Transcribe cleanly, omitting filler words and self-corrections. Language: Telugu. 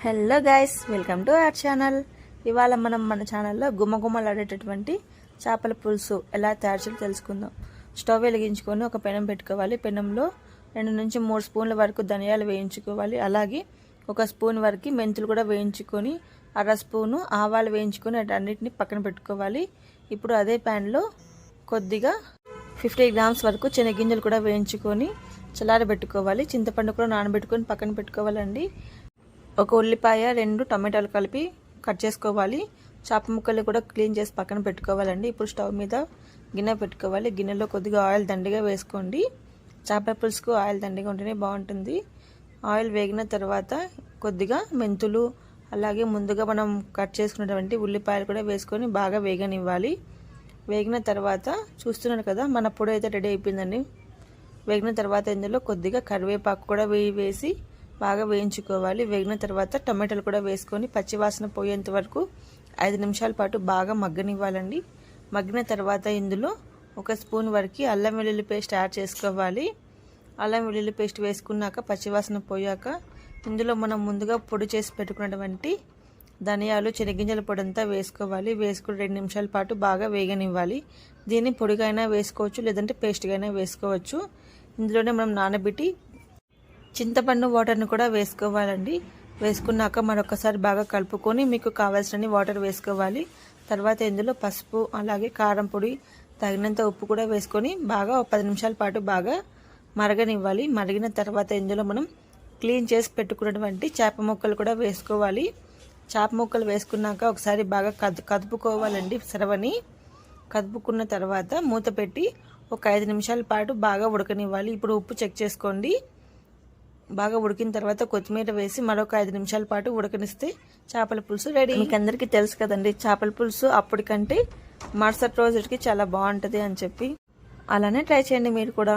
Hello guys, welcome to our channel. ఇవాళ మనం మన ఛానల్లో గుమ్మగుమ్మలాడేటటువంటి చేపల పులుసు ఎలా తయారు చేయాలో తెలుసుకుందాం. స్టవ్ వెలిగించుకొని ఒక పెనం పెట్టుకోవాలి. పెనంలో 2 నుంచి 3 స్పూన్ల వరకు ధనియాలు వేయించుకోవాలి. అలాగే 1 స్పూన్ వరకు మెంతులు కూడా వేయించుకొని, 1/2 స్పూను ఆవాలు వేయించుకొని అన్నిటిని పక్కన పెట్టుకోవాలి. ఇప్పుడు అదే ప్యాన్లో కొద్దిగా 50 గ్రామ్స్ వరకు శనగగింజలు కూడా వేయించుకొని చల్లారబెట్టుకోవాలి. చింతపండు కూడా నానబెట్టుకొని పక్కన పెట్టుకోవాలండి. 1 ఉల్లిపాయ, 2 టమాటాలు కలిపి కట్ చేసుకోవాలి. చేప ముక్కలు కూడా క్లీన్ చేసి పక్కన పెట్టుకోవాలండి. ఇప్పుడు స్టవ్ మీద గిన్నె పెట్టుకోవాలి. గిన్నెలో కొద్దిగా ఆయిల్ దండిగా వేసుకోండి. చేపల పులుసుకు ఆయిల్ దండిగా ఉంటేనే బాగుంటుంది. ఆయిల్ వేగిన తర్వాత కొద్దిగా మెంతులు, అలాగే ముందుగా మనం కట్ చేసుకున్నటువంటి ఉల్లిపాయలు కూడా వేసుకొని బాగా వేగనివ్వాలి. వేగిన తర్వాత చూస్తున్నారు కదా, మన పొడి అయితే రెడీ అయిపోయిందండి. వేగిన తర్వాత ఇందులో కొద్దిగా కరివేపాకు కూడా వేసి బాగా వేయించుకోవాలి. వేగిన తర్వాత టమాటాలు కూడా వేసుకొని పచ్చివాసన పోయేంత వరకు 5 నిమిషాల పాటు బాగా మగ్గనివ్వాలండి. మగ్గిన తర్వాత ఇందులో 1 స్పూన్ వరకు అల్లం వెల్లుల్లి పేస్ట్ యాడ్ చేసుకోవాలి. అల్లం వెల్లుల్లి పేస్ట్ వేసుకున్నాక పచ్చివాసన పోయాక ఇందులో మనం ముందుగా పొడి చేసి పెట్టుకున్నటువంటి ధనియాలు, శనగింజల పొడి అంతా వేసుకోవాలి. వేసుకుని 2 నిమిషాల పాటు బాగా వేగనివ్వాలి. దీన్ని పొడిగా అయినా వేసుకోవచ్చు, లేదంటే పేస్ట్గా అయినా వేసుకోవచ్చు. ఇందులోనే మనం నానబెట్టి చింతపండు వాటర్ని కూడా వేసుకోవాలండి. వేసుకున్నాక మరొకసారి బాగా కలుపుకొని మీకు కావాల్సిన వాటర్ వేసుకోవాలి. తర్వాత ఇందులో పసుపు, అలాగే కారం పొడి, తగినంత ఉప్పు కూడా వేసుకొని బాగా 10 నిమిషాల పాటు బాగా మరగనివ్వాలి. మరిగిన తర్వాత ఇందులో మనం క్లీన్ చేసి పెట్టుకున్నటువంటి చేప ముక్కలు కూడా వేసుకోవాలి. చేప ముక్కలు వేసుకున్నాక ఒకసారి బాగా కదుపుకోవాలండి. సరవని కదుపుకున్న తర్వాత మూత పెట్టి ఒక 5 నిమిషాల పాటు బాగా ఉడకనివ్వాలి. ఇప్పుడు ఉప్పు చెక్ చేసుకోండి. బాగా ఉడికిన తర్వాత కొత్తిమీర వేసి మరొక 5 నిమిషాల పాటు ఉడకనిస్తే చేపల పులుసు రెడీ. మీకు అందరికీ తెలుసు కదండి, చేపల పులుసు అప్పటికంటే మరుసటి రోజుకి చాలా బాగుంటుంది అని చెప్పి. అలానే ట్రై చేయండి మీరు కూడా.